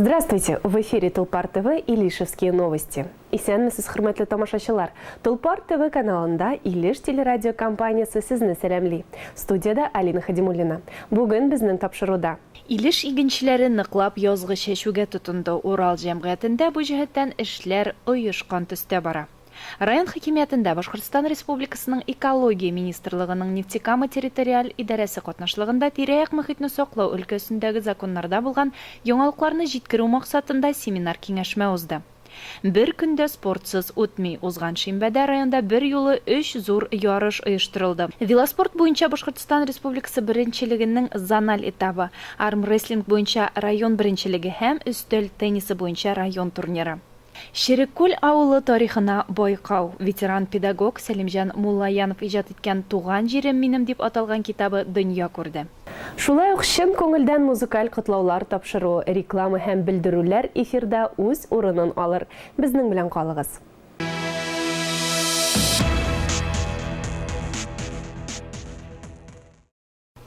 Здравствуйте! В эфире Тулпар ТВ и Илишевские новости. Исәнмесез, хөрмәтле тамашачылар. Тулпар ТВ каналында Илеш телерадиокомпаниясы сезне сәламли. Студияда Алина Хадимуллина. Бүген безнең тапшыруда. Илеш игенчеләре ныклап язгы чәчүгә тотынды. Урал җәмгыятендә бу җәһәттән эшләр оешкан төстә бара. Район хакимиятендә Башкортстан Республикасының экология министрлыгының Нефтекама территориаль идарәсе катнашлыгында тирә-як мөхитне саклау өлкәсендәге законнарда булган яңалыкларны җиткерү максатында семинар-киңәшмә узды. Бер көндә спортсыз үтми узган шимбәдә районда бер юлы 3 зур ярыш оештырылды. Велоспорт буенча Башкортстан Республикасы беренчелегенең зональ этабы, армрестлинг буенча район беренчелеге һәм өстәл теннисы буенча район турниры. Ширеккүл авылы тарихына байкау. Ветеран-педагог Сәлимҗан Муллаянов иҗат иткән «Туган җирем минем» дип аталган китабы дөнья күрде. Шулай ук чын күңелдән музыкаль котлаулар тапшыру, реклама һәм белдерүләр эфирда үз урынын алыр. Безнең белән калыгыз.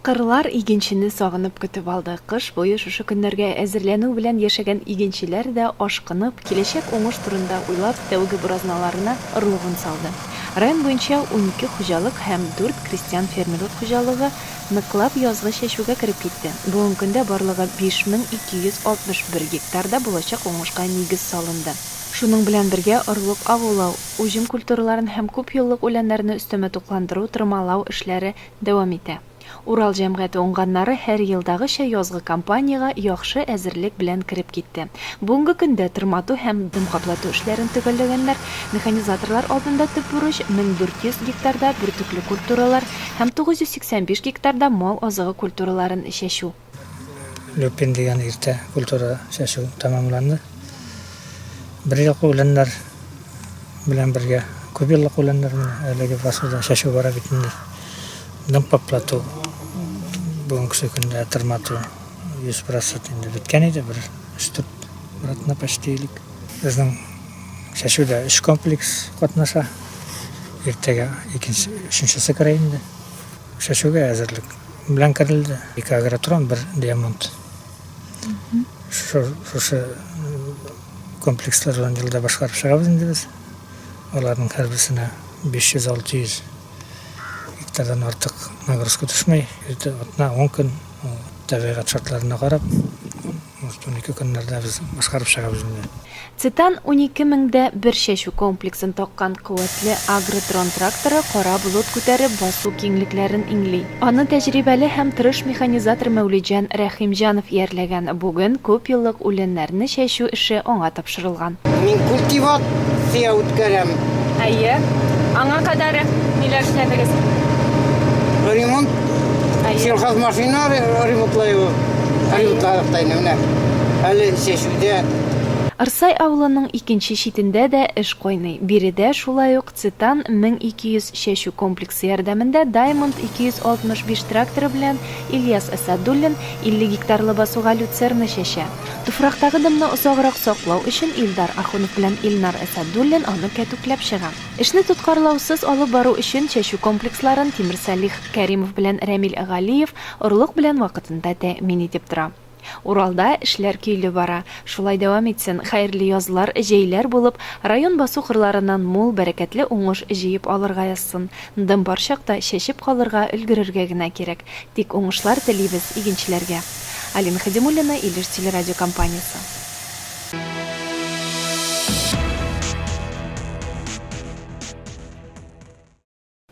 Кырлар игенчене сагынып көтеп алды. Кыш буе шушы көннәргә әзерләнү белән яшәгән игенчеләр дә ашкынып, киләчәк уңыш турында уйлап, тәүге буразналарына орлыгын салды. Район буенча 12 хуҗалык һәм 4 крестьян фермерлык хуҗалыгы ныклап язгы чәчүгә кереп китте. Бүгенге көндә барлыгы 5261 гектарда булачак уңышка нигез салынды. Шуның белән бергә орлык агулау, уҗым культураларын һәм күп еллык үләннәрне өстәмә тукландыру, тырмалау эшләре дәвам итә. Урал җәмгыяте уңганнары һәр елдагыча язгы кампанияга яхшы әзерлек белән кирип китте. Бүгенге көндә тырмату һәм дым каплату эшләрен төгәлләгәннәр, механизаторлар алдында төп бурыч 1400 гектарда бөртекле культуралар һәм 985 гектарда мал азыгы культураларын чәчү. Löpen дигән иртә культура чәчү тәмамланды. Бер еллык үләннәр белән бергә күп еллык үләннәр әлеге фасылда чәчү бара бит инде. Дым каплату бүгенге көндә тырмату 100% инде биткән иде, бер 3-4 братна почтилик. Безнең чәчүдә 3 комплекс катнаша. Иртәгә 2-3-нчесе керә инде. Чәчүгә әзерлек белән керелде. 2 агротрон, 1 диамонт. Шушы комплексларны елда башкарып чыгабыз инде без. Аларның һәрберсенә 500-600 гектардан артык нагрузка төшмәй, атна 10 көн табигать шартларына карап, 12 көннәрдә без башкарып чыгабыз инде. Цитан 12 меңдә бер чәчү комплексын таккан куәтле агротрон тракторы кара болот күтәреп басу киңлекләрен иңли. Аны тәҗрибәле һәм тырыш механизатор Мәүлиҗан Рәхимҗанов иярләгән. Бүген күп еллык үләннәрне чәчү эше аңа тапшырылган. Мин культивация үткәрәм. Әйе. Аңа кадәр ниләр эшләдегез? Ремонт. Сельхозмашина ремонтлаю. Әле чәчүдә. Арсай авылының икенче читендә дә эш кайный. Биредә шулай ук Цитан 1200 чәчү комплексы ярдәмендә Diamond 265 тракторы белән Ильяс Асадуллин 50 гектарлы басуга люцерна чәчә. Туфрактагы дымны озаграк саклау өчен Илдар Ахунов белән Илнар Асадуллин аны кәтүкләп чыга. Эшне тоткарлаусыз алып бару өчен чәчү комплексларын Тимер Салих Кәримов белән Рәмил Галиев орлык белән вакытында тәэмин итеп тора. Уралда эшләр көйле бара. Шулай дәвам итсен. Хәерле язлар, җәйләр булып, район басу кырларыннан мул бәрәкәтле уңыш җыеп алырга язсын. Дым бар чакта чәчеп калырга өлгерергә генә кирәк. Тик уңышлар телибез игенчеләргә. Алина Хадимуллина, Илеш телерадиокомпаниясе.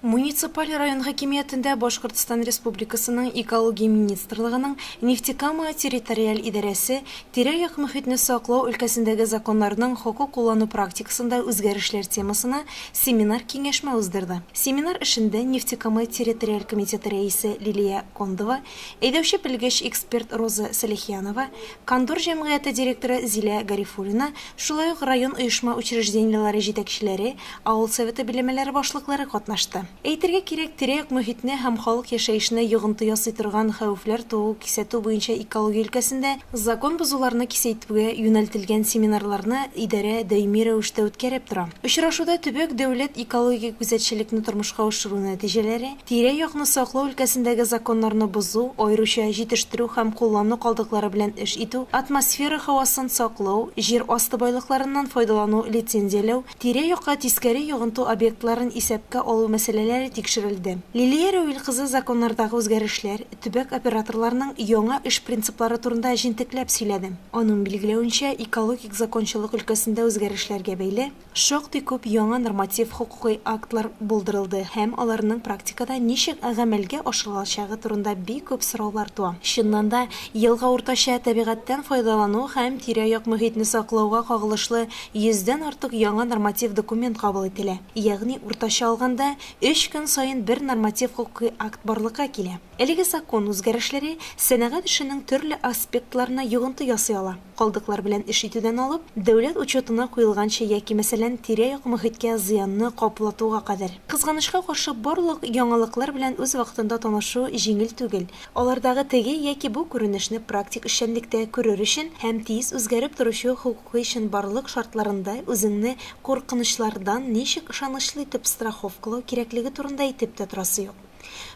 Муниципаль район хакимиятендә Башкортстан Республикасының экология министрлыгының Нефтекама территориаль идарәсе тирә-як мөхитне саклау өлкәсендәге законнарның хокук куллану практикасында үзгәрешләр темасына семинар-киңәшмә уздырды. Семинар эшендә Нефтекама территориаль комитеты рәисе Лилия Кондова, әйдәүче белгеч эксперт Роза Салихянова, Кондор җәмгыяте директоры Зилә Гарифуллина, шулай ук район оешма учреждениеләре җитәкчеләре, авыл советы биләмәләре башлыклары катнашты. Әйтергә кирәк, тирә-як мөхитне һәм халык яшәешенә йогынты ясый торган хәвефләр туу, кисәтү буенча экология өлкәсендә закон бозуларны кисәйтүгә юнәлтелгән семинарларны идарә даими рәвештә үткәреп тора. Очрашуда төбәк дәүләт экологик күзәтчелекне тормышка ашыру нәтиҗәләре, тирә-якны саклау өлкәсендәге законнарны бозу, аеруча җитештерү һәм куллану калдыклары белән эш итү, атмосфера һавасын саклау, җир асты байлыкларыннан файдалану лицензияләү, тирә-якка тискәре йогынту объектларын исәпкә алу мәсьәләләре тикшерелде. Лилия Рәүил кызы законнардагы үзгәрешләр, төбәк операторларының яңа эш принциплары турында җентекләп сөйләде. Аның билгеләвенчә, экологик закончылык өлкәсендә үзгәрешләргә бәйле шактый күп яңа норматив хокукый актлар булдырылды һәм аларның практикада ничек гамәлгә ашырылачагы турында бик күп сораулар туа. Чыннан да, елга уртача табигатьтән файдалану һәм тирә-як мөхитне саклауга кагылышлы 100дән артык яңа норматив документ кабул ителә. Ягъни уртача алганда 3 көн сайын бер норматив хокукый акт барлыкка килә. Әлеге закон үзгәрешләре сәнәгать эшенең төрле аспектларына йогынты ясый ала. Калдыклар белән эш итүдән алып, дәүләт учетына куелганча яки мәсәлән тирә-як мөхиткә зыянны каплатуга кадәр. Кызганычка каршы барлык яңалыклар белән үз вакытында танышу җиңел түгел. Алардагы теге яки бу күренешне практик эшчәнлектә күрер өчен һәм тиз үзгәреп торучы хокукый барлык шартларында үзеңне куркынычлардан ничек ышанычлы итеп страховкалау кирәклеге турында әйтеп тә торасы юк.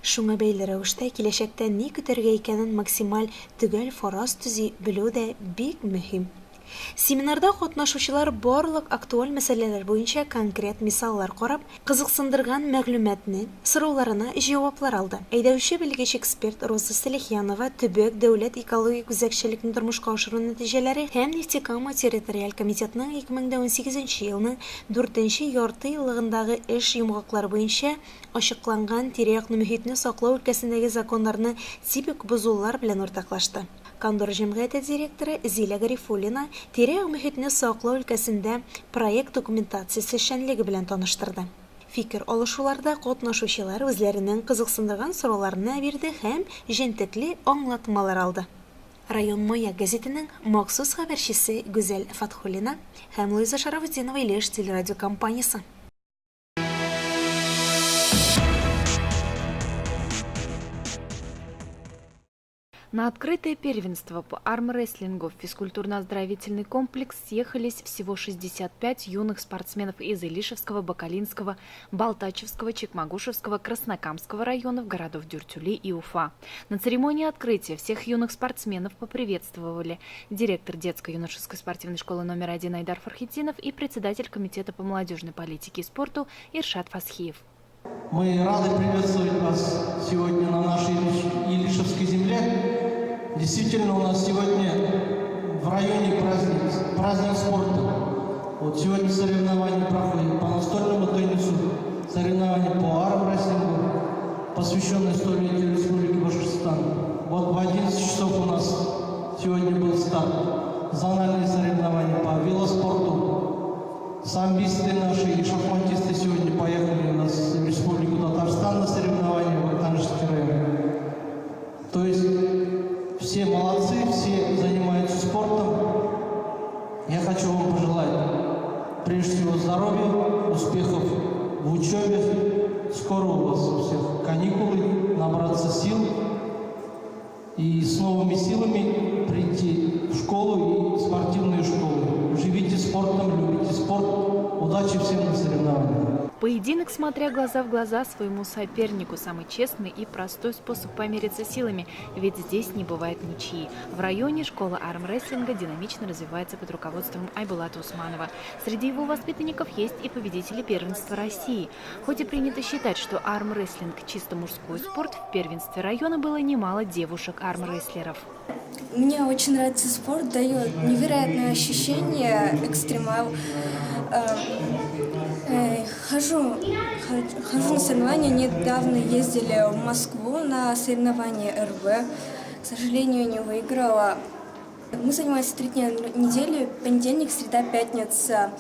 Шуңа бәйле рәвештә киләчәктә ни көтәргә икәнен максималь төгәл фараз төзи белү дә бик мөһим. Семинарда катнашучылар барлык актуаль мәсьәләләр буенча конкрет мисаллар карап, кызыксындырган мәгълүматны, сорауларына җаваплар алды. Әйдәүче белгеч эксперт Роза Салихянова төбәк дәүләт экологик үзәкчелекне тормышка ашыру нәтиҗәләре һәм нефтекама территориаль комитетының 2018 елның 4нче ярты еллыгындагы эш йомгаклары буенча ачыкланган тирә-якны мөхитне саклау өлкәсендәге законнарны типик бозулар белән уртаклашты. Кандор җәмгыяте директоры Зилә Гарифуллина тирә-як мөхитне саклау өлкәсендә проект документациясе эшчәнлеге белән таныштырды. Фикер алышуларда катнашучылар үзләренең кызыксындырган сорауларны бирде һәм җентекле аңлатмалар алды. Район Маяк газетының махсус хәбәрчесе Гүзәл Фатхуллина һәм Луиза Шарафутдинова Илеш телерадиокомпаниясе. На открытое первенство по армрестлингу в физкультурно-оздоровительный комплекс съехались всего 65 юных спортсменов из Илишевского, Бакалинского, Балтачевского, Чекмагушевского, Краснокамского районов, городов Дюртюли и Уфа. На церемонии открытия всех юных спортсменов поприветствовали директор детско-юношеской спортивной школы номер 1 Айдар Фархитдинов и председатель комитета по молодежной политике и спорту Иршат Фасхиев. Мы рады приветствовать вас сегодня на нашей Илишевской земле. Действительно, у нас сегодня в районе праздник спорта. Вот сегодня соревнования проходят по настольному теннису, соревнования по армрестлингу, посвященные столетию Республики Башкортостан. Вот в 11 часов у нас сегодня был старт. Зональные соревнования по велоспорту. Самбисты наши и шахматисты сегодня поехали у нас в Республику Татарстан на соревнования в Актанежский район. То есть все молодцы, все занимаются спортом. Я хочу вам пожелать прежде всего здоровья, успехов в учебе. Скоро у вас у всех каникулы, набраться сил и с новыми силами прийти в школу и спортивную школу. Живите спортом, любите спорт. Удачи всем на соревнованиях. Поединок, смотря глаза в глаза своему сопернику, самый честный и простой способ помериться силами, ведь здесь не бывает ничьи. В районе школа армрестлинга динамично развивается под руководством Айбулата Усманова. Среди его воспитанников есть и победители первенства России. Хоть и принято считать, что армрестлинг чисто мужской спорт, в первенстве района было немало девушек-армрестлеров. Мне очень нравится спорт, дает невероятное ощущение, экстремал. Хожу на соревнования. Недавно ездили в Москву на соревнования РВ. К сожалению, не выиграла. Мы занимаемся 3 дня недели, понедельник, среда, пятница.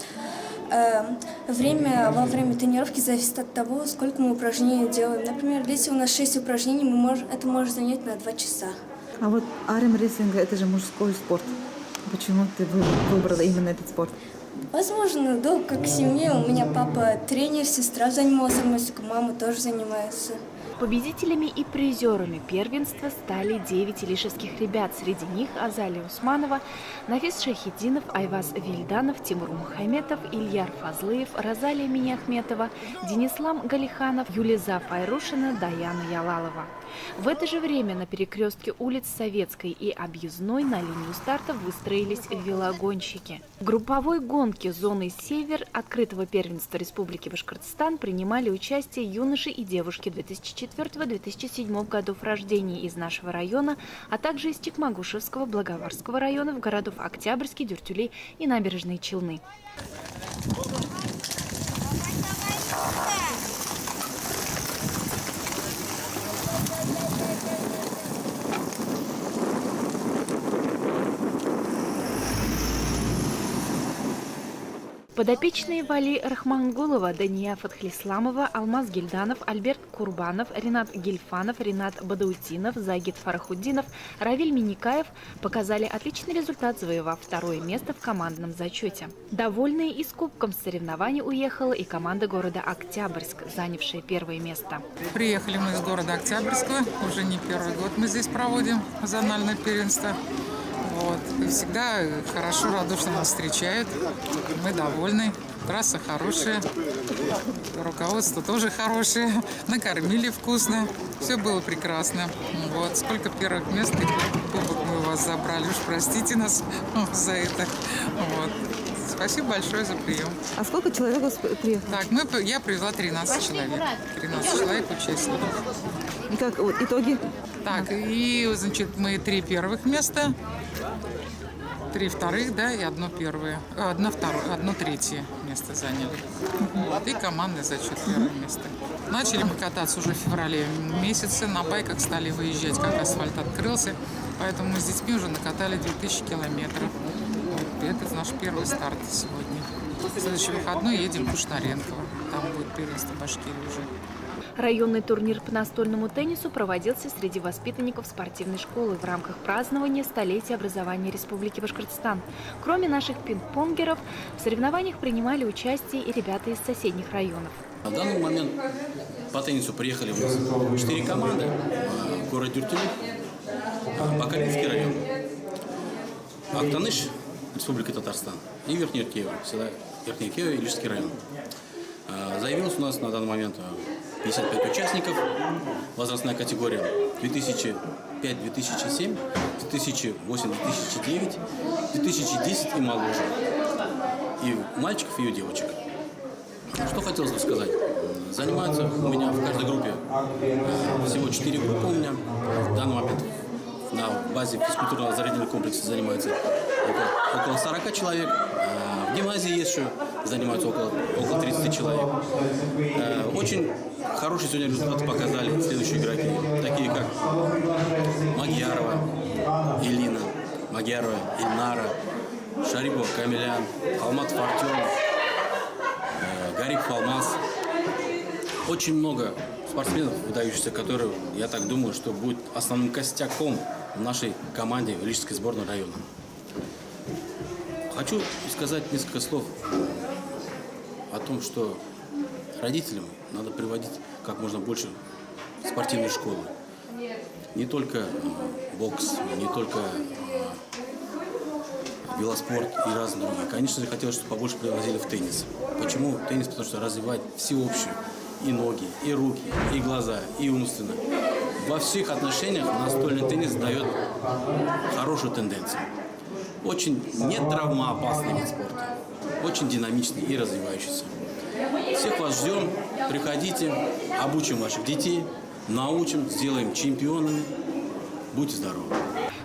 Во время тренировки зависит от того, сколько мы упражнений делаем. Например, если у нас 6 упражнений, это может занять на 2 часа. А вот армрестлинг – это же мужской спорт. Почему ты выбрала именно этот спорт? Возможно, долг как в семье. У меня папа тренер, сестра занималась армейской, мама тоже занимается. Победителями и призерами первенства стали 9 илишевских ребят. Среди них Азалия Усманова, Нафис Шахидинов, Айваз Вильданов, Тимур Мухаметов, Ильяр Фазлыев, Розалия Миняхметова, Денислам Галиханов, Юлиза Файрушина, Даяна Ялалова. В это же время на перекрестке улиц Советской и Объездной на линию старта выстроились велогонщики. В групповой гонке зоны «Север» открытого первенства Республики Башкортостан принимали участие юноши и девушки 2004-2007 годов рождения из нашего района, а также из Чекмагушевского, Благоварского районов, городов Октябрьский, Дюртюли и Набережные Челны. Подопечные Вали Рахмангулова, Дания Фатхлисламова, Алмаз Гильданов, Альберт Курбанов, Ренат Гильфанов, Ренат Бадаутинов, Загид Фарахуддинов, Равиль Миникаев показали отличный результат, завоевав второе место в командном зачете. Довольные и с кубком соревнований уехала и команда города Октябрьск, занявшая первое место. Приехали мы из города Октябрьского, уже не первый год мы здесь проводим зональное первенство. Вот. И всегда хорошо, радушно нас встречают. Мы довольны. Трасса хорошая. Руководство тоже хорошее. Накормили вкусно. Все было прекрасно. Вот. Сколько первых мест и кубок мы у вас забрали. Уж простите нас за это. Вот. Спасибо большое за прием. А сколько человек у вас приехало? Так, я привезла 13 человек. 13 человек участников. И как вот, итоги? Так, и, значит, мы 3 первых места, 3 вторых, да, и одно первое, одно третье место заняли. Вот, и командный зачет первое место. Начали мы кататься уже в феврале месяце, на байках стали выезжать, как асфальт открылся, поэтому мы с детьми уже накатали 2000 километров. Вот, это наш первый старт сегодня. В следующий выходной едем в Кушнаренково, там будет первенство Башкирии уже. Районный турнир по настольному теннису проводился среди воспитанников спортивной школы в рамках празднования столетия образования Республики Башкортостан. Кроме наших пинг-понгеров, в соревнованиях принимали участие и ребята из соседних районов. На данный момент по теннису приехали у нас 4 команды. Город Дюртюли, Бакалинский район, Актаныш, Республика Татарстан и Верхнеиркиево, село Верхнеиркиево, Илишский район. Заявилось у нас на данный момент 55 участников, возрастная категория 2005-2007, 2008-2009, 2010 и моложе, и мальчиков, и девочек. Что хотелось бы сказать? Занимаются у меня в каждой группе, всего 4 группы у меня. В данный момент на базе физкультурно-оздоровительного комплекса занимается около 40 человек. В гимназии есть еще, занимаются около 30 человек. Очень хорошие сегодня результаты показали следующие игроки, такие как Магьярова Элина, Магьярова Ильнара, Шарипова Камилян, Халматов Артем, Гарипов Алмаз. Очень много спортсменов выдающихся, которые, я так думаю, что будет основным костяком в нашей команде в Илишской сборной района. Хочу сказать несколько слов о том, что родителям надо приводить как можно больше спортивной школы. Не только бокс, не только велоспорт и разные другие. Конечно же, хотелось, чтобы побольше привозили в теннис. Почему теннис? Потому что развивает всеобщую и ноги, и руки, и глаза, и умственно. Во всех отношениях настольный теннис дает хорошую тенденцию. Очень не травмоопасный вид спорта, очень динамичный и развивающийся. Всех вас ждем, приходите, обучим ваших детей, научим, сделаем чемпионами. Будьте здоровы!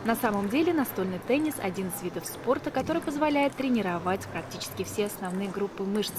На самом деле настольный теннис – один из видов спорта, который позволяет тренировать практически все основные группы мышц.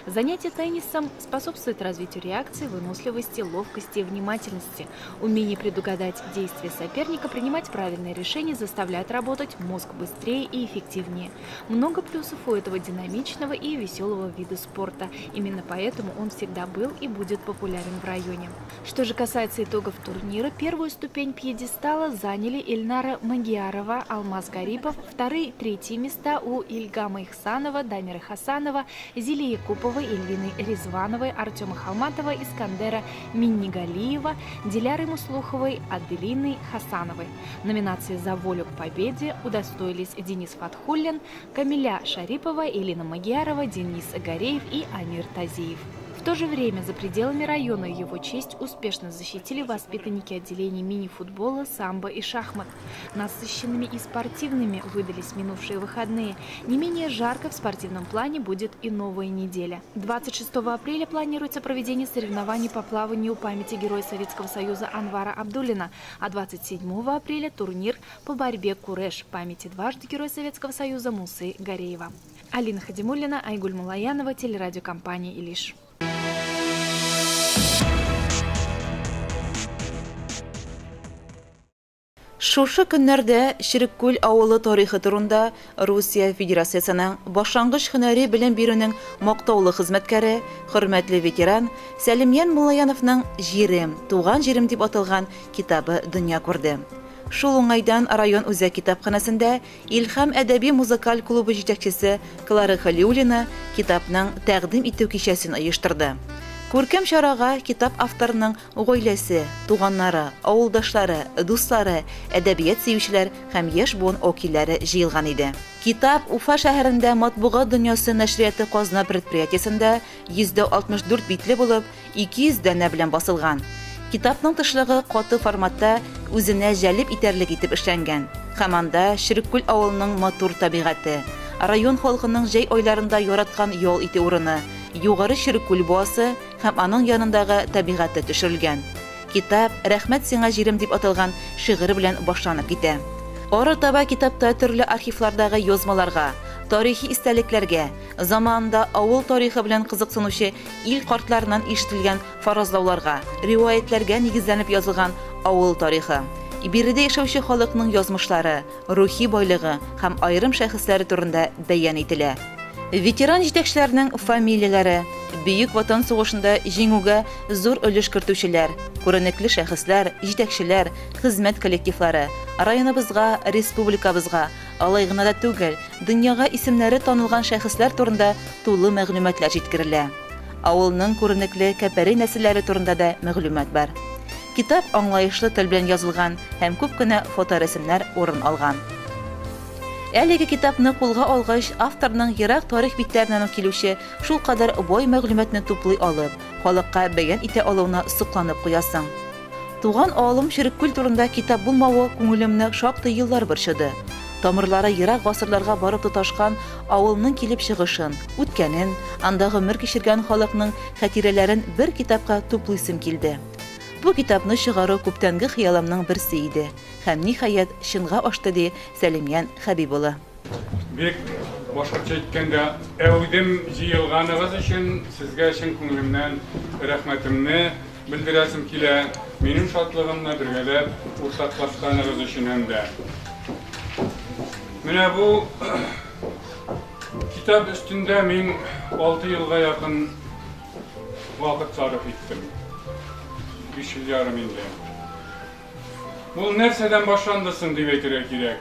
Занятие теннисом способствует развитию реакции, выносливости, ловкости и внимательности. Умение предугадать действия соперника, принимать правильные решения заставляет работать мозг быстрее и эффективнее. Много плюсов у этого динамичного и веселого вида спорта. Именно поэтому он всегда был и будет популярен в районе. Что же касается итогов турнира, первую ступень пьедестала заняли Ильнара Магиарова, Алмаз Гарипов, вторые и третьи места у Ильгама Ихсанова, Дамира Хасанова, Зилии Куповой, Ильвины Резвановой, Артема Халматова, Искандера Миннигалиева, Диляры Муслуховой, Аделины Хасановой. Номинации «За волю к победе» удостоились Денис Фатхуллин, Камиля Шарипова, Элина Магиарова, Денис Агареев и Амир Тазиев. В то же время за пределами района его честь успешно защитили воспитанники отделений мини-футбола, самбо и шахмат. Насыщенными и спортивными выдались минувшие выходные. Не менее жарко в спортивном плане будет и новая неделя. 26 апреля планируется проведение соревнований по плаванию памяти Героя Советского Союза Анвара Абдуллина, а 27 апреля турнир по борьбе куреш памяти дважды Героя Советского Союза Мусы Гареева. Алина Хадимуллина, Айгуль Мулаянова, телерадиокомпания «Илиш». Шушы көннәрдә Ширеккүл авылы тарихы турында Русия Федерациясының башлангыч һөнәри белем бирүнең мактаулы хезмәткәре, хөрмәтле ветеран Сәлимйан Муллаяновның «Җирем, туган җирем» дип аталган китабы дөнья күрде. Шул уңайдан район үзәк китапханәсендә Илһам әдәби-музыкаль клубы җитәкчесе Клара Халиуллина китапның тәкъдим итү кичәсен оештырды. Күркәм чарага китап авторының гаиләсе, туганнары, авылдашлары, дуслары, әдәбият сөючеләр һәм яшь буын вәкилләре җыелган иде. Китап Уфа шәһәрендә Матбугат дөньясы нәшрияты Казна предприятиесендә 164 битле булып, 200 данә белән басылган. Китапның тышлыгы каты форматта үзенә җәлеп итәрлек итеп эшләнгән. Һәм анда Ширеккүл авылының матур табигате, район халкының җәй айларында яраткан ял итү урыны, югары Ширеккүл буасы һәм аның янындагы табигаты төшерелгән. Китап «Рәхмәт сиңа җирем» дип аталган шигырь белән башланып китә. Ары-таба китапта төрле архивлардагы язмаларга, тарихи истәлекләргә, заманында авыл тарихы белән кызыксынучы ил картларыннан ишетелгән фаразлауларга, риваятләргә нигезләнеп язылган авыл тарихы, биредә яшәүче халыкның язмышлары, рухи байлыгы һәм аерым шәхесләре турында бәян ителә. Ветеран җитәкчеләрнең фамилияләре, Бөек Ватан сугышында җиңүгә зур өлеш кертүчеләр, күренекле шәхесләр, җитәкчеләр, хезмәт коллективлары, районыбызга, республикабызга, алай гына да түгел, дөньяга исемнәре танылган шәхесләр турында тулы мәгълүматлар җиткерелә. Авылның күренекле кәпәри нәселләре турында да мәгълүмат бар. Китап аңлаешлы тел белән язылган һәм күп кенә фоторәсемнәр урын алган. Әлеге китапны кулга алгач, авторның ерак тарих битләреннән килүче шул кадәр бай мәгълүматны туплый алып, халыкка бәян итә алуына сокланып куясың. Туган авылым Ширеккүл турында китап булмавы күңелемне шактый еллар борчыды. Тамырлары ерак гасырларга барып тоташкан авылның килеп чыгышын, үткәнен, анда гомер кичергән халыкның хатирәләрен бер китапка туплыйсым килде. Бу китапны чыгару күптәнге хыялымның берсе иде. Һәм ниһаять чынга ашты ди Сәлимйан Хәбибулла. Бик башкача әйткәндә, әүдем җыелганыгыз өчен сезгә чын күңелемнән рәхмәтемне белдерәсем килә. Минем шатлыгымны бергәләп уртаклашканыгыз өчен дә. Менә бу китап өстендә мин 6 елга якын вакыт сарыф иттем. 5 yıl yarım indi. Bu nereden başlandısın diye kирәк.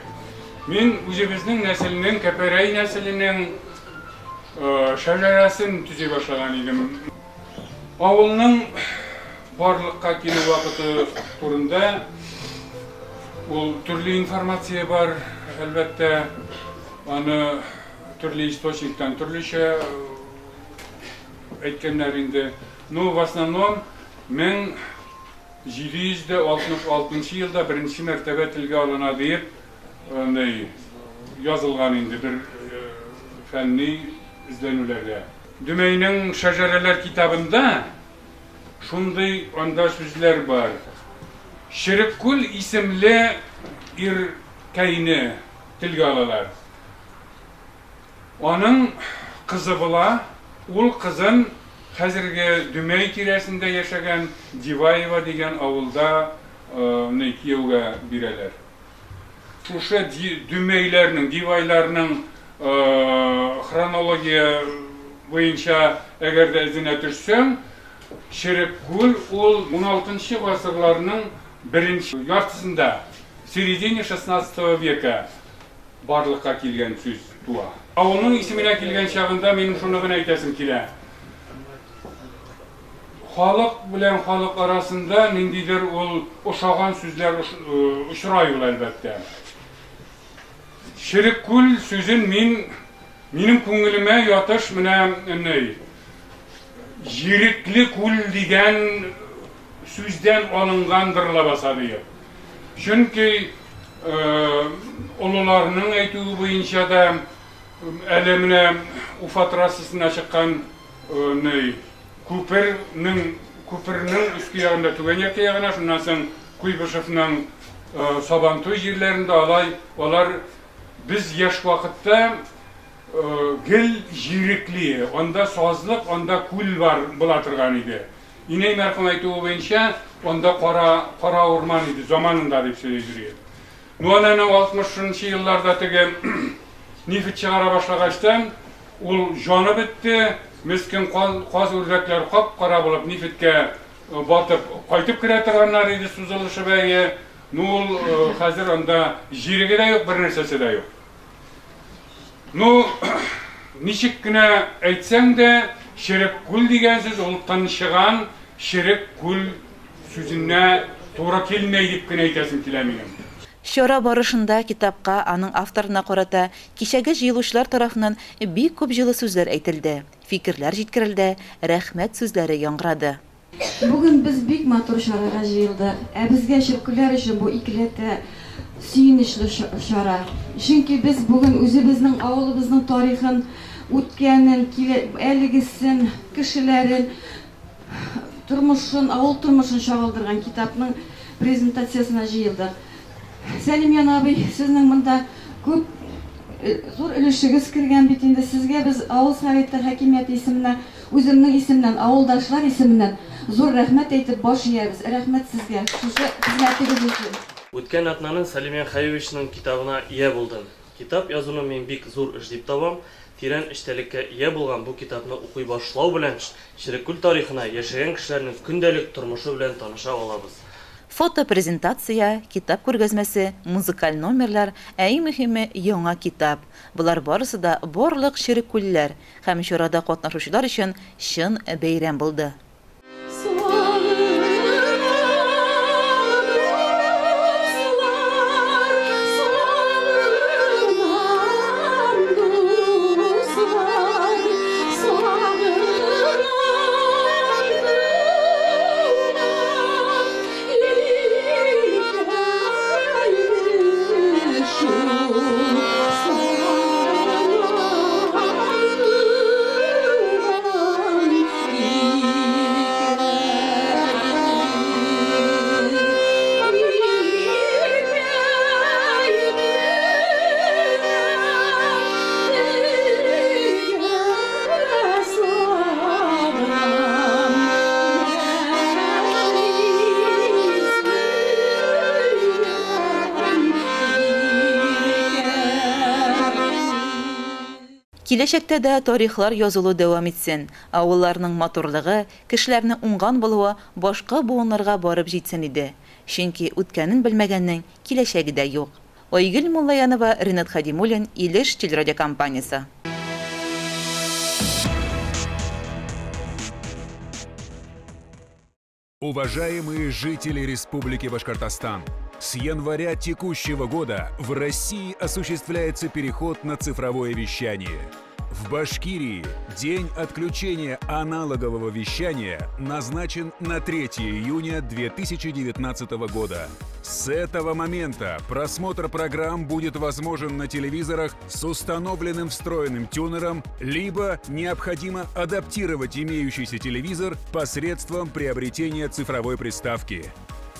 Min үзебезнең нәселнең, Кәпәрәй нәселенең шәҗәрәсен төзи башлаган идем. Авылның барлыкка килү вакыты турында ул төрле информация бар, әлбәттә, аны төрле источниктан төрлечә әйткәннәр инде. Ну, в основном, 1766 елда беренче мәртәбә телгә алына дип язылган инде бер фәнни эзләнүләргә. Дүмәйнең шәҗәрәләр китабында шундый анда сүзләр бар. Ширеккүл исемле ир кәйне телгә алалар. Аның кызы була, ул кызын хәзерге Дүмәй тирәсендә яшәгән Диваева дигән авылда кияүгә бирәләр. Шушы Дүмәйләрнең, Дивайларның хронология буенча әгәр дә эзенә төшсәң, Ширеккүл ул 16-нчы гасырларның беренче яртысында середине 16 века барлыққа келген сөз туа. Ауылның исеміне келген шағында менің шоны ғана айтасым келе. Халық білен халық арасында нендейдер ол ұшаған сөздер ұшырай ол әлбәтте. Шіріккүл сөзін менің көңіліме ятыш міне жиреклі күл деген сөзден алынғандырыла басады. Чүнки ұлыларының айтуы бойынша да әлеміне Уфа трассасына шыққан көпірінің үскі яғында түген ерке яғына, шыннан соң Куйбышевның Сабантой жерлерінде алай, олар біз еш вақытта гіл жиреклі, онда сазлық, онда күл бар бұла тұрған еді. Иней мәрхім айтуы бойынша, онда қара орман еді, заманында деп сөйлей жүреді. Нуананы 60-шы жылларда тіге нефт шығара башлағаштан, ол жаны бітті, мескен қаз үрдәклер қап қара болып нефтке батып, қайтып кіре тұрғаннар еді сузылышы бәйе. Ол қазір онда жиреге де yok, бір нәрсесі де yok. Нешік кіна әйтсәң де, шерек күл деген сөз ұлттан шыған шерек күл сөзіне тура келмей деп кіна әйтесін келемейім. Шора барышында китапқа аның авторына қарата кешегі жиылушылар тарафынан бик көп жылы сөздер әйтілді, фикерлер жеткірілді, рәхмәт сөздері яңғырады. Бүгін біз бик матур шараға жиылдық. Бізге шіркүлер үшін бұл икілеті сүйінішлі шара. Чөнки біз бүгін өзіміздің ауылымыздың тарихын, өткенін, әлігісін, кішілерін, ауыл тұрмышын шағылдырған китапның презентациясына жиылдық. Сәлимян абый, сіздің мұнда көп зор үлішігіз кірген бетінде сізге біз ауыл советтер хакимияты есімінен, өзімнің есімінен, ауылдашлар есімінен зор рәхмәт әйтіп баш иябыз. Рәхмәт сізге. Шушы хезмәтегез өчен. Өткен атнаның Сәлимян Хайевичның китабына ие булдым. Китап язуны мен бик зур эш дип табам. Тирән эчтәлеккә ие булган бу китапны укый башлау белән Ширекүл тарихына яшәгән кешеләрнең көндәлек тормышы белән таныша алабыз. Фото-презентация, китап күргәзмәсе, музыкаль номерлар, иң мөһиме яңа китап. Булар барысы да барлык Ширекүлләр һәм чарада катнашучылар өчен чын бәйрәм булды. Киләчәктә дә тарихлар язылу дәвам итсен. Авылларның матурлыгы, кешеләрнең уңган булуы башка буыннарга барып җитсен иде. Чөнки үткәнен белмәгәннең киләчәге дә юк. Айгөл Муллаянова, Ринат Хадимуллин, Илеш телерадиокомпаниясе. Уважаемые жители Республики Башкортостан, с января текущего года в России осуществляется переход на цифровое вещание. В Башкирии день отключения аналогового вещания назначен на 3 июня 2019 года. С этого момента просмотр программ будет возможен на телевизорах с установленным встроенным тюнером, либо необходимо адаптировать имеющийся телевизор посредством приобретения цифровой приставки.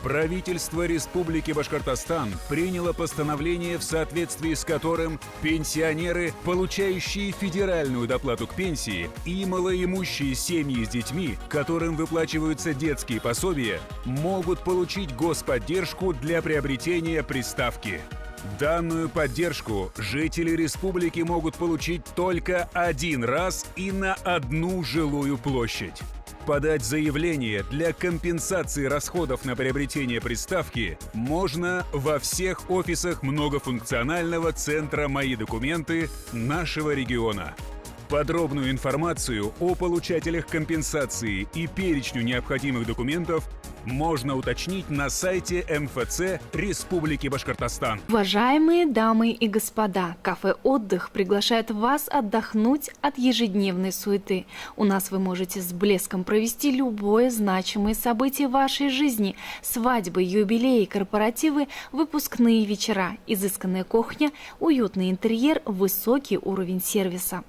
Правительство Республики Башкортостан приняло постановление, в соответствии с которым пенсионеры, получающие федеральную доплату к пенсии, и малоимущие семьи с детьми, которым выплачиваются детские пособия, могут получить господдержку для приобретения приставки. Данную поддержку жители республики могут получить только один раз и на одну жилую площадь. Подать заявление для компенсации расходов на приобретение приставки можно во всех офисах многофункционального центра «Мои документы» нашего региона. Подробную информацию о получателях компенсации и перечню необходимых документов можно уточнить на сайте МФЦ Республики Башкортостан. Уважаемые дамы и господа, кафе «Отдых» приглашает вас отдохнуть от ежедневной суеты. У нас вы можете с блеском провести любое значимое событие вашей жизни. Свадьбы, юбилеи, корпоративы, выпускные вечера, изысканная кухня, уютный интерьер, высокий уровень сервиса.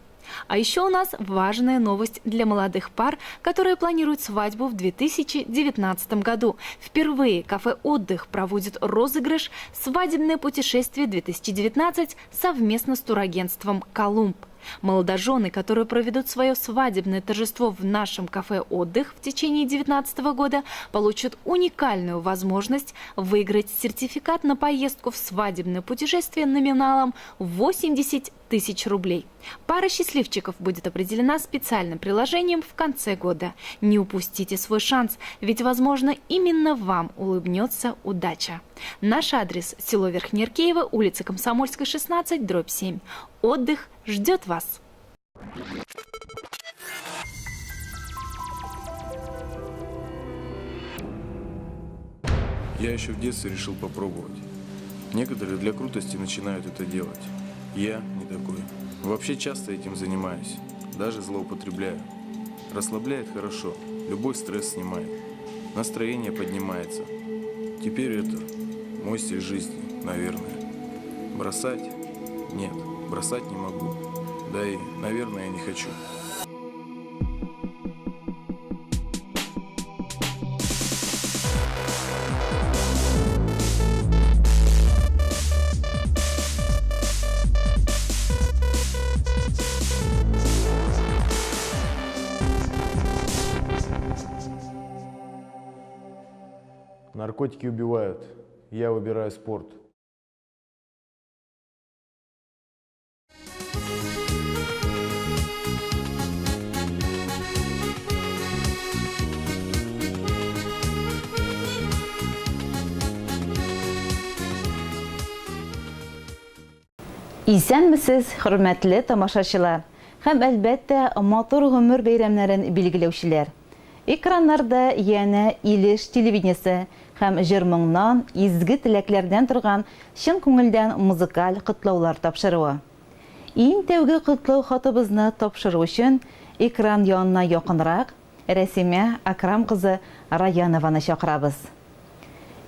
А еще у нас важная новость для молодых пар, которые планируют свадьбу в 2019 году. Впервые кафе «Отдых» проводит розыгрыш «Свадебное путешествие 2019» совместно с турагентством «Колумб». Молодожены, которые проведут свое свадебное торжество в нашем кафе «Отдых» в течение 2019 года, получат уникальную возможность выиграть сертификат на поездку в свадебное путешествие номиналом 80 тысяч рублей. Пара счастливчиков будет определена специальным приложением в конце года. Не упустите свой шанс, ведь, возможно, именно вам улыбнется удача. Наш адрес – село Верхнеаркеево, улица Комсомольская, 16, дробь 7. «Отдых» ждет вас. Я еще в детстве решил попробовать. Некоторые для крутости начинают это делать. Я не такой. Вообще часто этим занимаюсь. Даже злоупотребляю. Расслабляет хорошо. Любой стресс снимает. Настроение поднимается. Теперь это мой стиль жизни, наверное. Бросать? Нет, бросать не могу. Да и, наверное, не хочу. Наркотики убивают. Я выбираю спорт. Исәнмесез, хөрмәтле тамашачылар, һәм әлбәттә матур гомер бәйрәмнәрен билгеләүчеләр. Экраннарда яна Илеш телевидениесе һәм җыр-моңнан, изге теләкләрдән торган чын күңелдән музыкаль котлаулар тапшыруы. Иң тәүге котлау хатыбызны тапшыру өчен экран янына якынрак Рәсимә Акрам кызы Раянованы чакырабыз.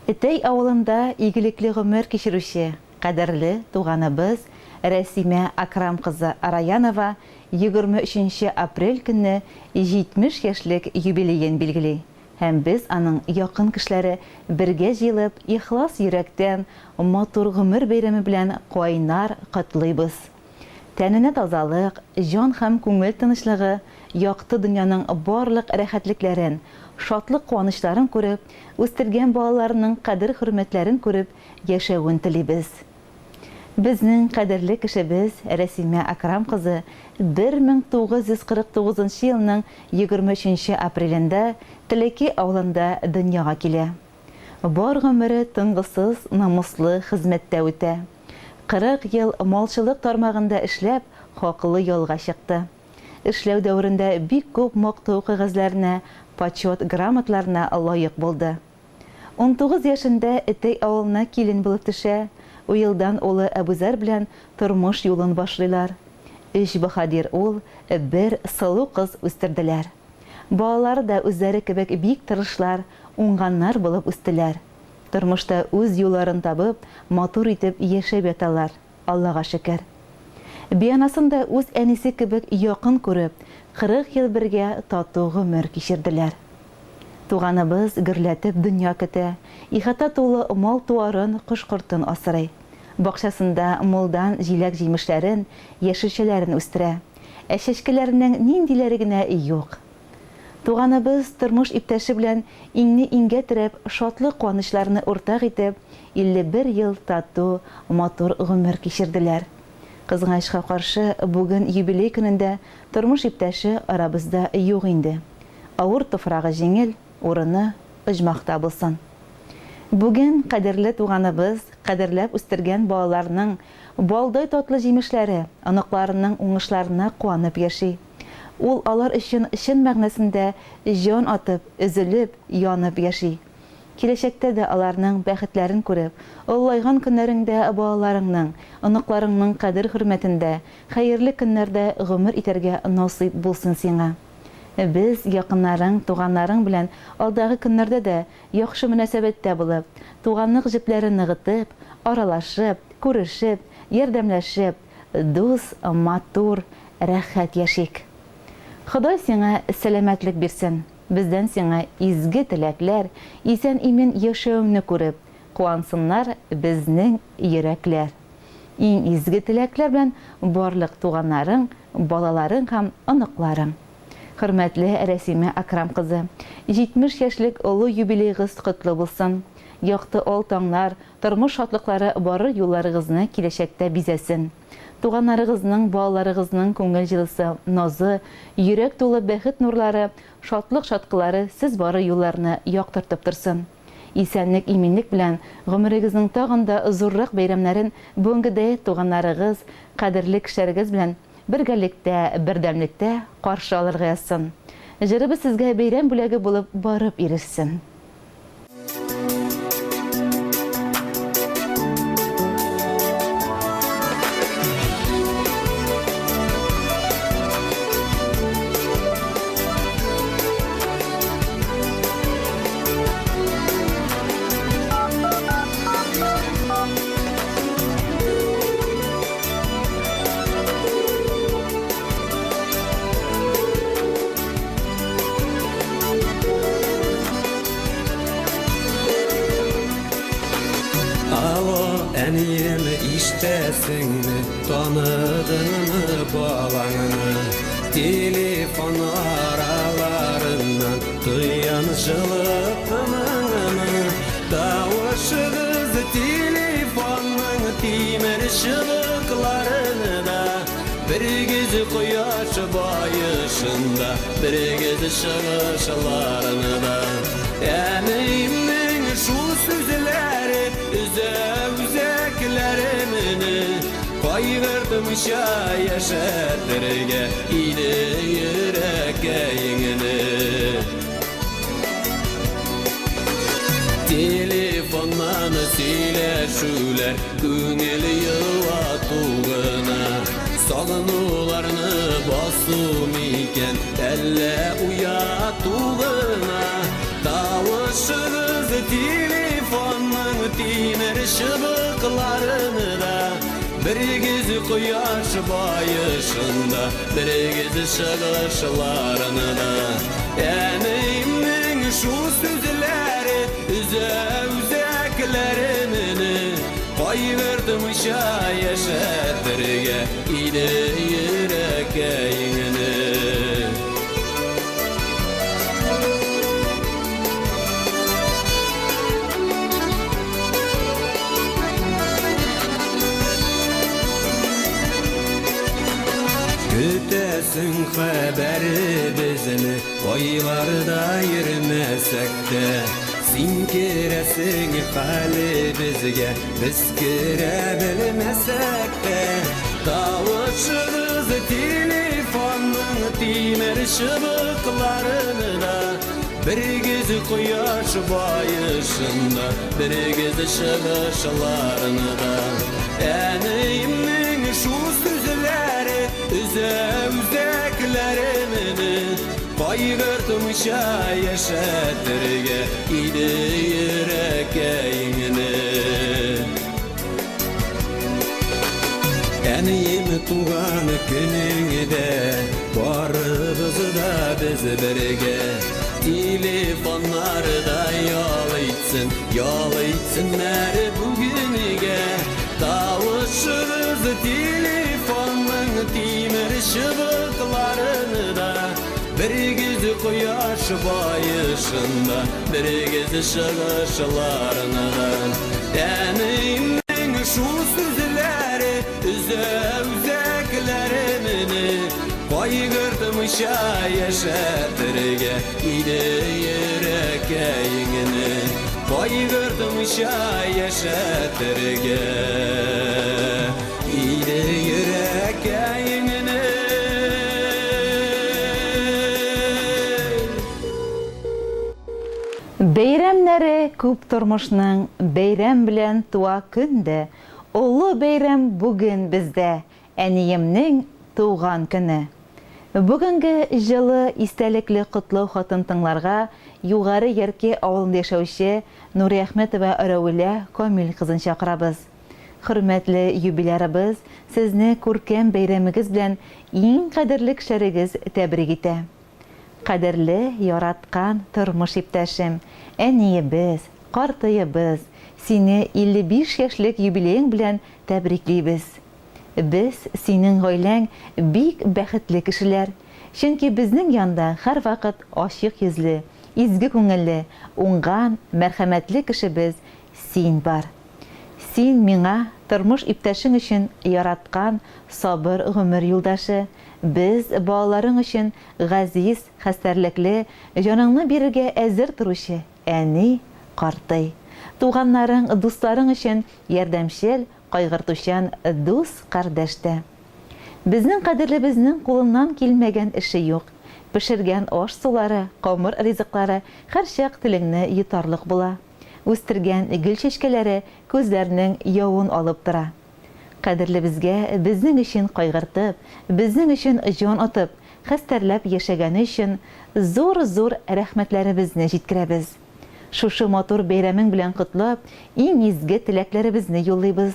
Этей авылында игелекле гомер кичерүче, кадерле туганыбыз Рәсимә Акрам кызы Раянова 23 апрель көнне 70 яшьлек юбилеен билгели. Һәм без аның якын кешеләре бергә җыелып, ихлас йөрәктән матур гомер бәйрәме белән кайнар котлыйбыз. Тәненә тазалык, җан һәм күңел тынычлыгы, якты дөньяның барлык рәхәтлекләрен, шатлык куанычларын күреп, үстергән балаларының кадер-хөрмәтләрен күреп яшәвен телибез. Безнең кадерле кешебез Рәсимә Акрам кызы 1949 елның 23 апрелендә Телеки авылында дөньяга килә. Бар гомере тынгысыз, намуслы хезмәттә үтә. 40 ел малчылык тармагында эшләп, хаклы ялга чыкты. Эшләү дәврендә бик күп мактау кагазларына, почет грамотларына лаек булды. 19 яшендә Этей авылына килен булып төшә. Уелдан улы Әбүзәр белән тормыш юлын башлыйлар. 3 баһадир ул, бер сылу кыз үстерделәр. Балалары да үзләре кебек бик тырышлар, уңганнар булып үстеләр. Тормышта үз юлларын табып, матур итеп яшәп яталар. Аллага шөкер. Биянасында үз әнисе кебек якын күреп, 40 ел бергә тату гомер кичерделәр. Туганыбыз гөрләтеп дөнья көтә, ихата тулы мал туарын, кош-кортын асрый. Бакчасында молдан җиләк җимешләрен, яшелчәләрен үстерә. Чәчкәләренең ниндиләре генә юк. Туганыбыз тормыш иптәше белән иңне иңгә терәп, шатлык куанычларны уртак итеп, 51 ел тату, матур гомер кичерделәр. Кызганычка каршы, бүген юбилей көнендә тормыш иптәше арабызда юк инде. ауыр туфрагы жеңел, урыны ыжмакта булсын. Бүген кадерле туганыбыз, кадерләп үстергән балаларның балдай татлы җимешләре, аныкларының уңышларына куанып яши. Ул алар өчен чын мәгънәсендә җан атып, üzülеп, янып яши. Киләчәктә дә аларның бәхетләрен күреп, оллайган көннәреңдә балаларыңның, аныкларыңның кадер-хөрмәтендә, хәерле көннәрдә гомер итәргә насыйп булсын сиңа. Без якыннарың, туганнарың белән алдагы көннәрдә дә яхшы мөнәсәбәттә булып, туганлык җепләрен ныгытып, аралашып, күрешеп, ярдәмләшеп, дус, матур, рәхәт яшик. Ходай сиңа сәламәтлек бирсен. Бездән сиңа изге теләкләр, исән-имин яшәүеңне күреп, куансыннар безнең йөрәкләр. Иң изге теләкләр белән барлык туганнарың, балаларың һәм аныкларың. Хөрмәтле Рәсимә Акрам кызы, 70 яшьлек олы юбилейгыз котлы булсын. Якты ал таңнар, тормыш шатлыклары бары юлларыгызны киләчәктә бизәсен. Туганнарыгызның, балаларыгызның күңел җылысы, назы, йөрәк тулы бәхет нурлары, шатлык шаткылары сез бары юлларны яктыртып торсын. Исәнлек, иминлек белән гомерегезнең тагында зуррак бәйрәмнәрен бүгенгедә туганнарыгыз, кадерле кешеләрегез белән бергәлектә, бердәмлектә каршы алырга язсын. Җырыбыз сезгә бәйрәм бүләге булып барып ирешсен. Әнием иштәсеңме, таныдыңмы балаңны? Телефон араларыннан тоян жылы тыныңмы? Тавышығыз телефонның тимер шыбықларында, бір кез құяш байышында, бір кез шығышларында. Әнейімнің шул сөзләре үзәкләремені кайгыртмыйча яшәтергә иде йөрәкәеңне. Телефоннан сөйләшүләр күңел йылатугына, сагынуларны басу микән әллә уятугына. Тавышығыз телефонның тимер шыбықларында, бір кез құяш байышында, бір кез шығышларында. Әнейімнің шул сөзләре үзәкләремені кайгыртмыйча яшәтергә иде йөрәкәеңне. Көтәсің хәбәребезне, айларда йөрмәсәк тә, син керәсең хәлебезгә, без керә белмәсәк тә. Тавышығыз телефонның тимер шыбықларында, бір кез құяш байышында, бір кез шығышларында. Әнейімнің шул сөзләре үзәкләремені кайгыртмыйча яшәтергә иде йөрәкәеңне. Әнием туган көнеңдә барыбыз да без бергә, телефоннарда ялайтсыннар бүгенегә. Тавышығыз телефонның тимер шыбықларында, бір кез құяш байышында, бір кез шығышларында. Әнейімнің шул сөзләре үзәкләремені кайгыртмыйча gördümüşa yaşatırga ide yürekke yengini Boy gördümüşa yaşatırga ide yürekke yengini Бәйрәмнәре күп тормышның бәйрәм белән туа көндә. Олы бәйрәм бүген бездә, әниемнең туган көне. Бүгенге җылы истәлекле котлау хатын тыңларга югары Ярке авылында яшәүче Нури Әхмәтова Рәүлә Камил кызын чакырабыз. Хөрмәтле юбилярыбыз, сезне күркәм бәйрәмегез белән иң кадерле кешеләрегез тәбрик итә. Кадерле, яраткан тормыш иптәшем, әниебез, картыебыз, сине 55 яшьлек юбилеең белән тәбриклибез. Без, синең гаиләң бик бәхетле кешеләр, чөнки безнең янда һәр вакыт ачык йөзле, изге күңелле, уңган, мәрхәмәтле кешебез син бар. Син миңа тормыш иптәшең өчен яраткан сабыр гомер юлдашы, без балаларың өчен газиз, хәстәрлекле, җаныңны бирергә әзер торучы әни, карты. Туганнарың, дусларың өчен ярдәмчел, кайгыртучан дус, кардәштә. Безнең кадерлебезнең кулыннан килмәгән эше юк. Пешергән аш сулары, камыр ризыклары һәр чак телеңне йотарлык була. Үстергән гөл чәчкәләре күзләрнең явын алып тора. Кадерле безгә, безнең өчен кайгыртып, безнең өчен җан атып, хәстәрләп яшәгәне өчен зур-зур рәхмәтләребезне җиткерәбез. Шушы матур бәйрәмең белән котлап, иң изге теләкләребезне юллыйбыз.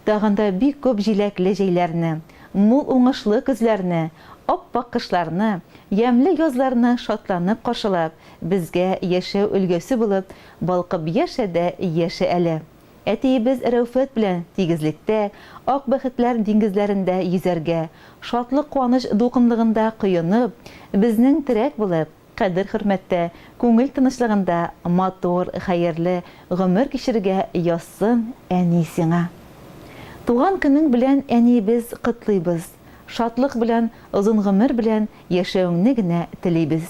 Тагында бик күп җиләкле җәйләрне, мул уңышлы көзләрне, аппак кышларны, ямьле язларны шатланып каршылап, безгә яшәү өлгесе булып, балкып яшәдә яше әле. Әтиебез Рәүфәт белән тигезлектә, ак бәхетләр диңгезләрендә йөзәргә, шатлык куаныч дулкынлыгында коенып, безнең терәк булып, кадер-хөрмәттә, күңел тынычлыгында матур, хәерле гомер кичергә язсын әни сиңа. Туган көнең белән әниебез котлыйбыз. Шатлык белән, озын гомер белән яшәүеңне генә телибез.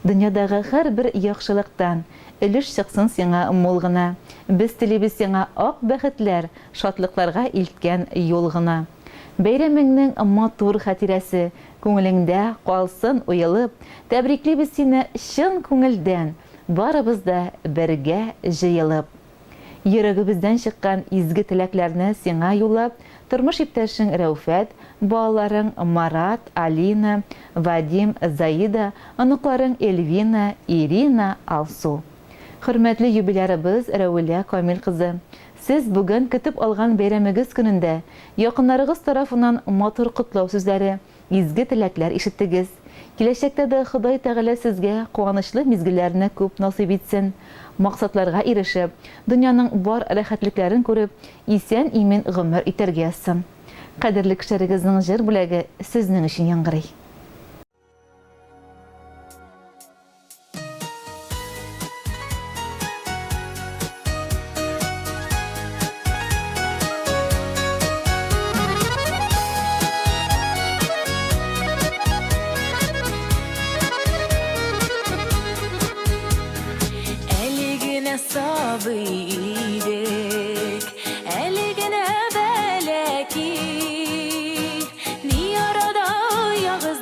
Дөньядагы һәр бер яхшылыктан өлеш чыксын сиңа мул гына. Без телибез сиңа ак бәхетләр, шатлыкларга илткән юл гына. Бәйрәмеңнең матур хатирәсе күңелеңдә калсын уелып, тәбриклибез сине чын күңелдән, барыбыз да бергә җыелып. Йөрәгебездән чыккан изге теләкләрне сиңа юллап, тормыш иптәшең Рәүфәт, балаларың Марат, Алина, Вадим, Заида, оныкларың Эльвина, Ирина, Алсу. Хөрмәтле юбилярыбыз Рәүлә Камил кызы, сез бүген көтеп алган бәйрәмегез көнендә якыннарыгыз тарафыннан матур котлау сүзләре, изге теләкләр ишеттегез. Киләчәктә дә Ходай Тәгалә сезгә куанычлы мизгелләрне күп насыйп итсен. Максатларга ирешеп, дөньяның бар рәхәтлекләрен күреп, исән-имин гомер итәргә язсын. Кадерле кешеләрегезнең җыр бүләге сезнең өчен яңгырый. Sabıydık, eligine belki, ni arada yağız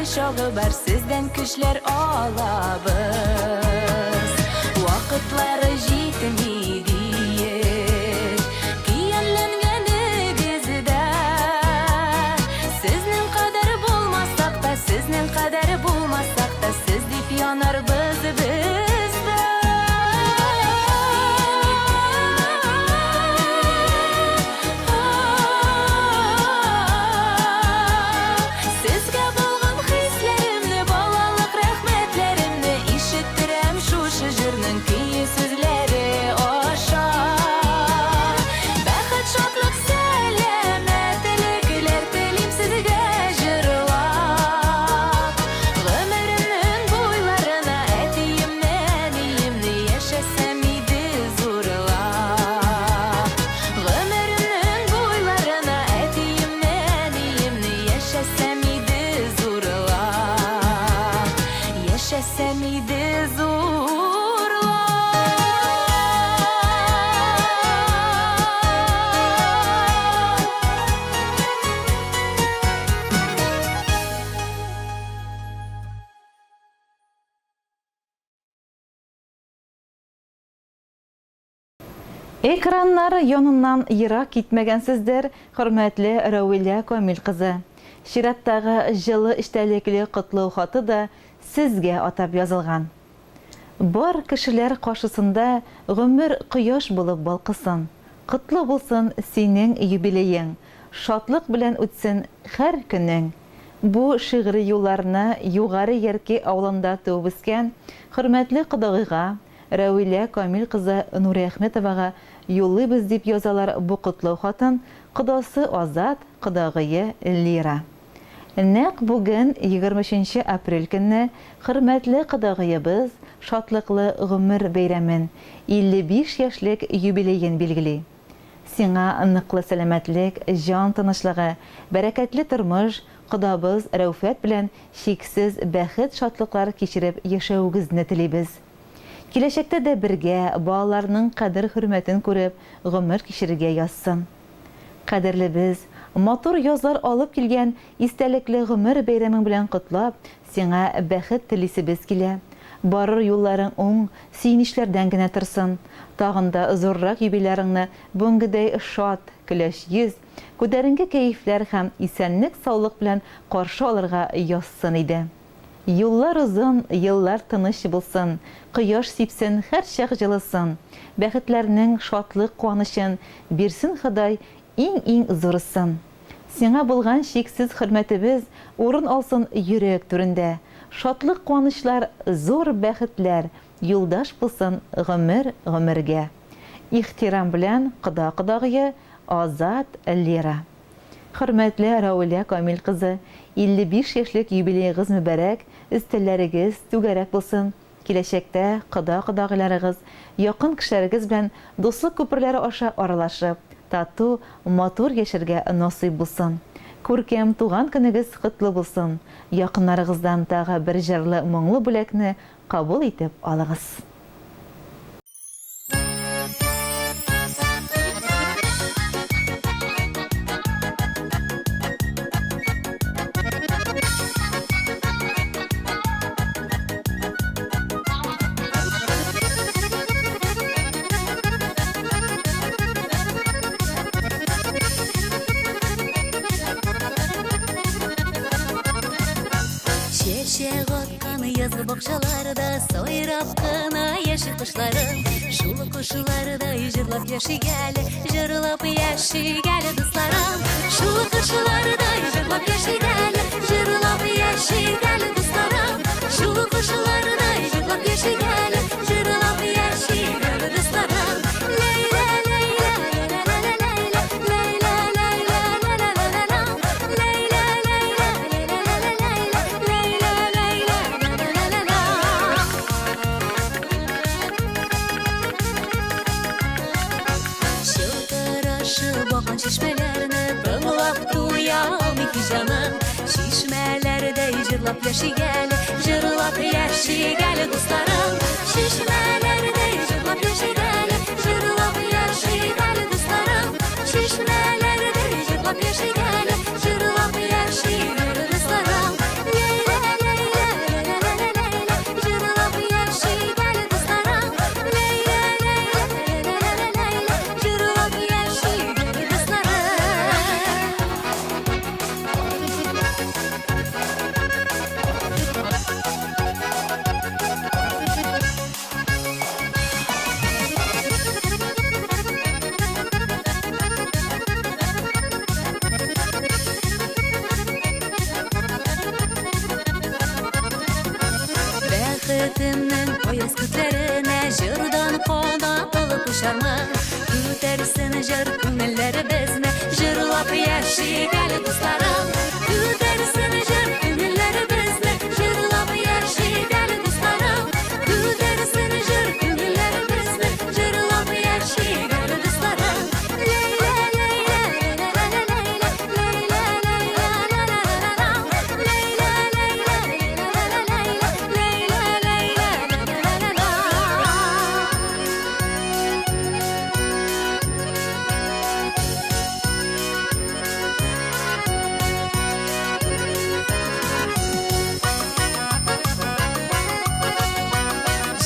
чагы бар, сездән көчләр алабыз. Вакытлары җитми диек, киянләнгәнегездә. Сезнең кадәр булмасак та, сезнең кадәр булмасак та, сез дип янарбыз бездә. Сезгә булган хисләремне, балалык рәхмәтләремне ишеттерәм шушы җырның көе сүзләре аша. Бәхет, шатлык, сәламәтлекләр телим сезгә җырлап. Гомеремнең буйларына әтиемне, әниемне яшәсәм иде зурлап. Гомеремнең буйларына әтиемне, әниемне яшәсәм иде зурлап. Яшәсәм иде зурлап. Экраннар яныннан ерак китмәгәнсездер, хөрмәтле Рәвилә Камил кызы. Чираттагы җылы эчтәлекле котлау хаты да сезгә атап язылган. Бар кешеләр каршысында гомер кояш булып балкысын. Котлы булсын синең юбилеең. Шатлык белән үтсен һәр көнең. Бу шигъри юлларны югары Ярки авылында туып үскән хөрмәтле кодагыйга Рәвилә Камил кызы Нурәхмәтовага юллыйбыз дип язалар бу котлау хатын кодасы Азат, кодагые Лира. Нәкъ бүген 23 апрель көнне хөрмәтле кодагыебыз шатлыклы гомер бәйрәмен 55 яшьлек юбилеен билгели. Сиңа ныклы сәламәтлек, җан тынычлыгы, бәрәкәтле тормыш, кодабыз Рәүфәт белән шиксез бәхет, шатлыклар кичереп яшәүгезне телибез. Киләчәктә дә бергә балаларның кадер-хөрмәтен күреп гомер кичерергә язсын. Кадерле без, матур язлар алып килгән истәлекле гомер бәйрәмең белән котлап, сиңа бәхет телисебез килә. Барыр юлларың уң, сөйнишләрдән генә торсын. Тагында зуррак юбилярыңны бүгенгедәй шат, көләч йөз, күтәренке кәефләр һәм исәнлек, саулык белән каршы алырга язсын иде. Юллар узын, еллар тыныч булсын, кояш сипсен, һәр чак җылысын. Бәхетләрнең шатлык куанычын бирсен Ходай иң зурысын. Сиңа булган шиксез хөрмәтебез урын алсын йөрәк түрендә. Шатлык куанычлар, зур бәхетләр, юлдаш булсын гомергә. Ихтирам белән кодагые Азат, Лира. Хөрмәтле Рәвилә Камил кызы, 55 яшьлек юбилеегыз мүбәрәк, истәлләрегез түгәрәк булсын. Киләчәктә кодагыларыгыз, якын кешеләрегез белән дуслык күперләре аша аралашып, тату, матур яшәргә насыйп булсын. Күркәм туган көнегез котлы булсын. Якыннарыгыздан тагы бер җырлы моңлы бүләкне кабул итеп алыгыз. Бакчаларда сайрап кына яши кышларын, шул кышыларда җырлап яшигәле, җырлап яшигәле дусларым. Шул кышыларда җырлап яшигәле, җырлап яшигәле дусларым. Шул кышыларда җырлап яшигәле, җырлап яшигәле дусларым. Лейла лейла лейла лейла лейла лейла лейла лейла Çeşmelerine tınlap duyalım iki canım. Çeşmelerde jırlap yaşaygəl, jırlap yaşaygəl dostlarım. Çeşmelerde jırlap yaşaygəl, jırlap yaşaygəl dostlarım. Çeşmelerde jırlap yaşaygəl, jırlap yaşaygəl dostlarım. Leyla яшик әле дусларым, күтәрсен җыр күңелләребезне, җырлап яшик әле дусларым, күтәрсен җыр күңелләребезне, җырлап яшик әле дусларым. Лейла лейла лейла лейла лейла лейла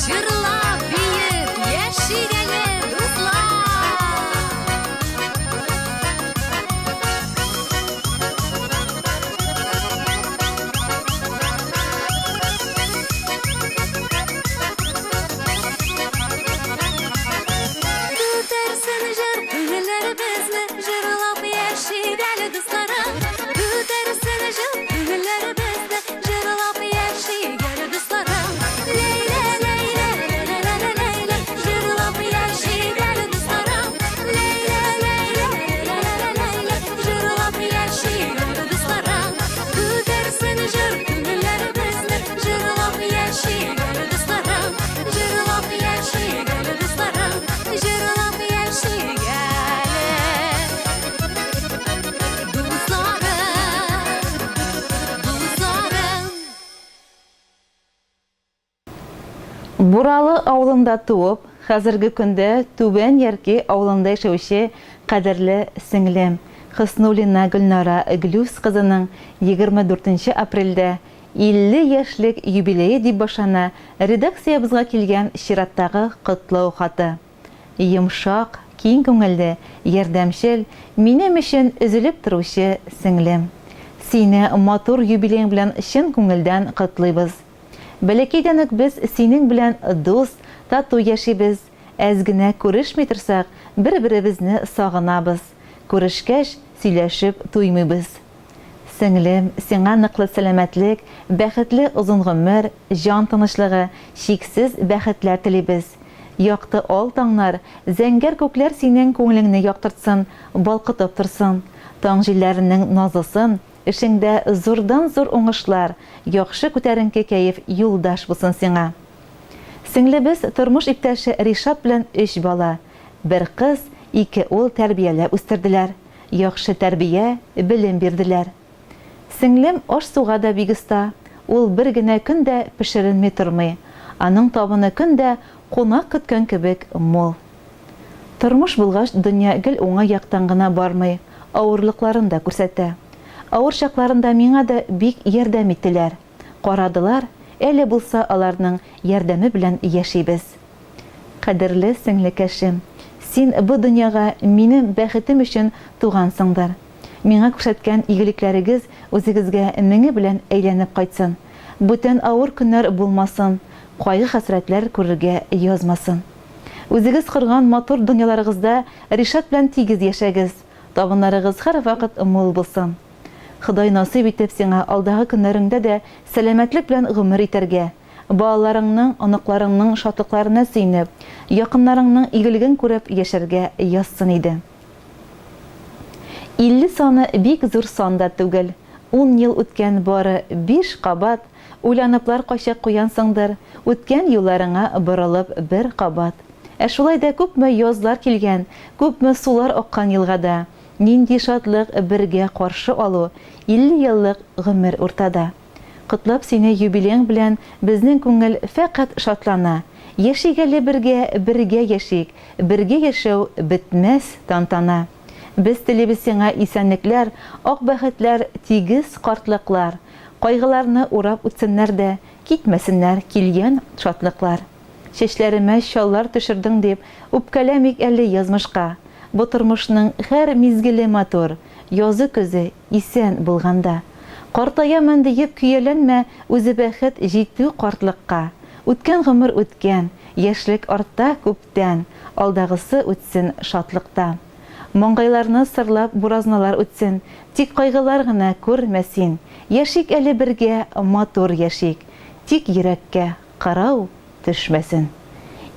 Җырлап биеп яшик әле дуслар. Күтәрсен җыр күңелләребезне, җырлап яшик әле дусларым, күтәрсен җыр күңелләребезне, җырлап яшик әле дусларым. Лейла лейла лейла лейла җырлап яшик әле дусларым, лейла лейла лейла лейла җырлап яшик әле дусларым, күтәрсен җыр күңелләребезне, җырлап яшик әле дусларым, җырлап яшик әле дусларым, җырлап яшик әле дусларым. Буралы авылында туып, хәзерге көндә Түбән Ярки авылында яшәүче кадерле сеңлем Хыснуллина Гөлнара Глюс кызының 24 апрельдә 50 яшьлек юбилее дип башлана редакциябызга килгән чираттагы котлау хаты. Йомшак, киң күңелле, ярдәмчел, минем өчен өзелеп торучы сеңлем. Сине матур юбилең белән чын күңелдән котлыйбыз. Бәләкәйдән үк без синең белән дус, тату яшибез. Әз генә күрешми торсак, бер-беребезне сагынабыз. Күрешкәч, сөйләшеп туймыйбыз. Сеңлем, сиңа ныклы сәламәтлек, бәхетле озын гомер, җан тынычлыгы, чиксез бәхетләр телибез. Якты ал таңнар, зәңгәр күкләр синең күңелеңне яктыртсын, балкытып торсын. Таң җилләренең назлысын, эшеңдә зурдан-зур уңышлар, яхшы күтәренке кәеф юлдаш булсын сиңа. Сеңлебез тормыш иптәше Ришат белән 3 бала, бер кыз, 2 ул тәрбияләп үстерделәр. Яхшы тәрбия, белем бирделәр. Сеңлем аш-суга да бик оста. Ул бер генә көндә пешеренми тормый. Аның табыны көндә кунак көткән кебек мол. Тормыш булгач, дөнья гел уңай яктан гына бармый, авырлыкларын да күрсәтә. Авыр чакларында миңа да бик ярдәм иттеләр. Карадылар, әле булса аларның ярдәме белән яшибез. Кадерле сеңлекәшем, син бу дөньяга минем бәхетем өчен тугансыңдыр. Миңа күрсәткән игелекләрегез үзегезгә меңе белән әйләнеп кайтсын. Бүтән авыр көннәр булмасын, кайгы хәсрәтләр күрергә язмасын. Үзегез кырган матур дөньяларыгызда Ришат белән тигез яшәгез. Табыннарыгыз һәр вакыт мул булсын. Ходай насыйп итеп сиңа алдагы көннәреңдә дә сәламәтлек белән гомер итәргә. Балаларыңның, аныкларыңның шатлыкларына сөйнеп, якыннарыңның игелеген күреп яшәргә язсын иде. 50 саны бик зур санда түгел. 10 ел үткән бары 5 кабат, уйланыплар качак куянсыңдыр, үткән юлларыңа борылып бер кабат. Шулай да күпме язлар килгән, күпме сулар аккан елгада. Нинди шатлык бергә каршы алу, 50 еллык гомер уртада. Котлап сине юбилең белән безнең күңел фәкать шатлана. Яшигәле бергә яшик, бергә яшәү бетмәс тантана. Без телибез сиңа исәнлекләр, ак бәхетләр, тигез картлыклар. Кайгыларны урап үтсеннәр дә, китмәсеннәр килгән шатлыклар. Чәчләремә шаллар төшердең дип, үпкәләмик әле язмышка. Бу тормышның һәр мизгеле матур, язы көзе исән булганда. Картаямын диеп көйәләнмә, үзе бәхет җитү картлыкка. Үткән гомер үткән, яшьлек артта күптән, алдагысы үтсен шатлыкта. Моңгайларны сырлап буразналар үтсен, тик кайгылар гына күрмәсин. Яшик әле бергә, матур яшик, тик йөрәккә карау төшмәсен.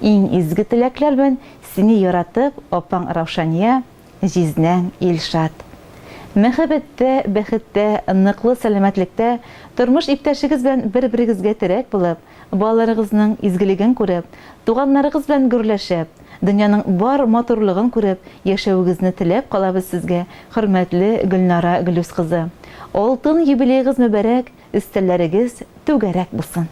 Иң изге теләкләр белән сине яратып, апаң Раушания, җизнәң Илшат. Мәхәббәттә, бәхеттә, ныклы сәламәтлектә, тормыш иптәшегез белән бер-берегезгә терәк булып, балаларыгызның изгелеген күреп, туганнарыгыз белән гөрләшеп, дөньяның бар матурлыгын күреп, яшәвегезне теләп калабыз сезгә, хөрмәтле Гөлнара Гөлүс кызы. Алтын юбилейгыз мүбәрәк, өстәлләрегез түгәрәк булсын.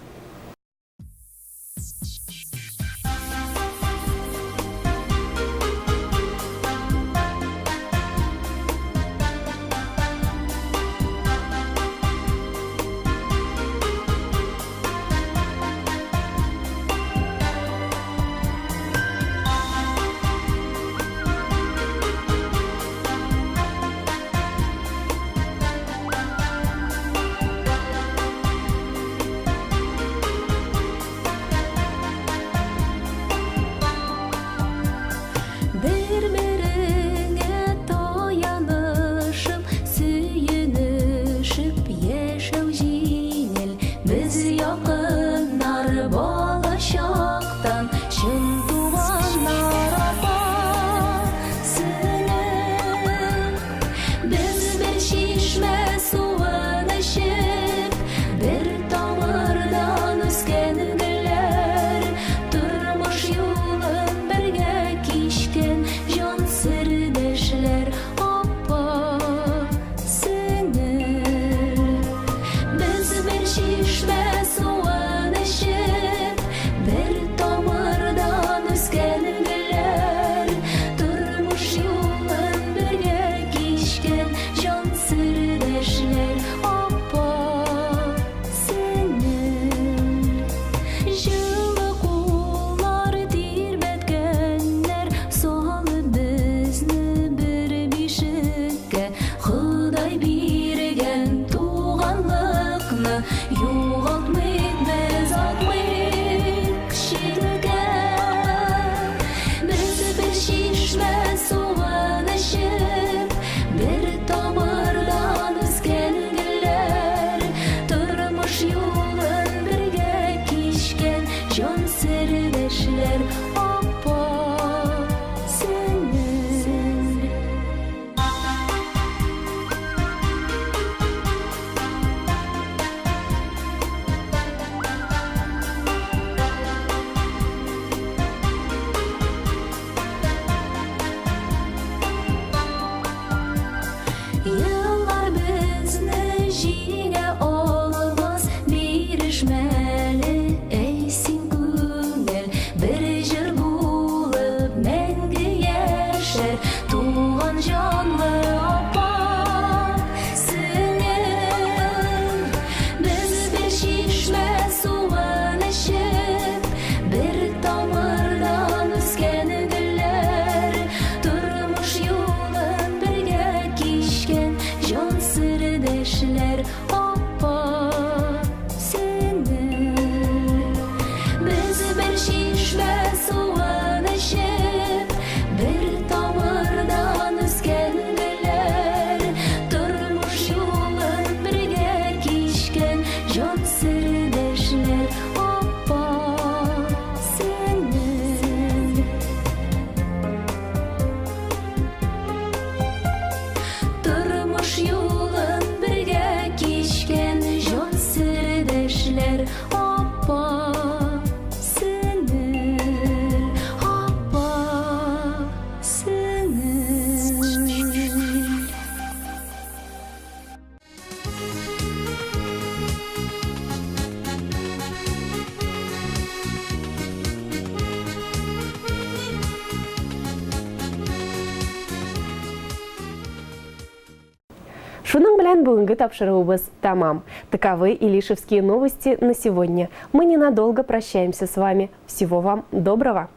Шуның белән бүгенге тапшыруыбыз тамам. Таковы Илишевские новости на сегодня. Мы ненадолго прощаемся с вами. Всего вам доброго!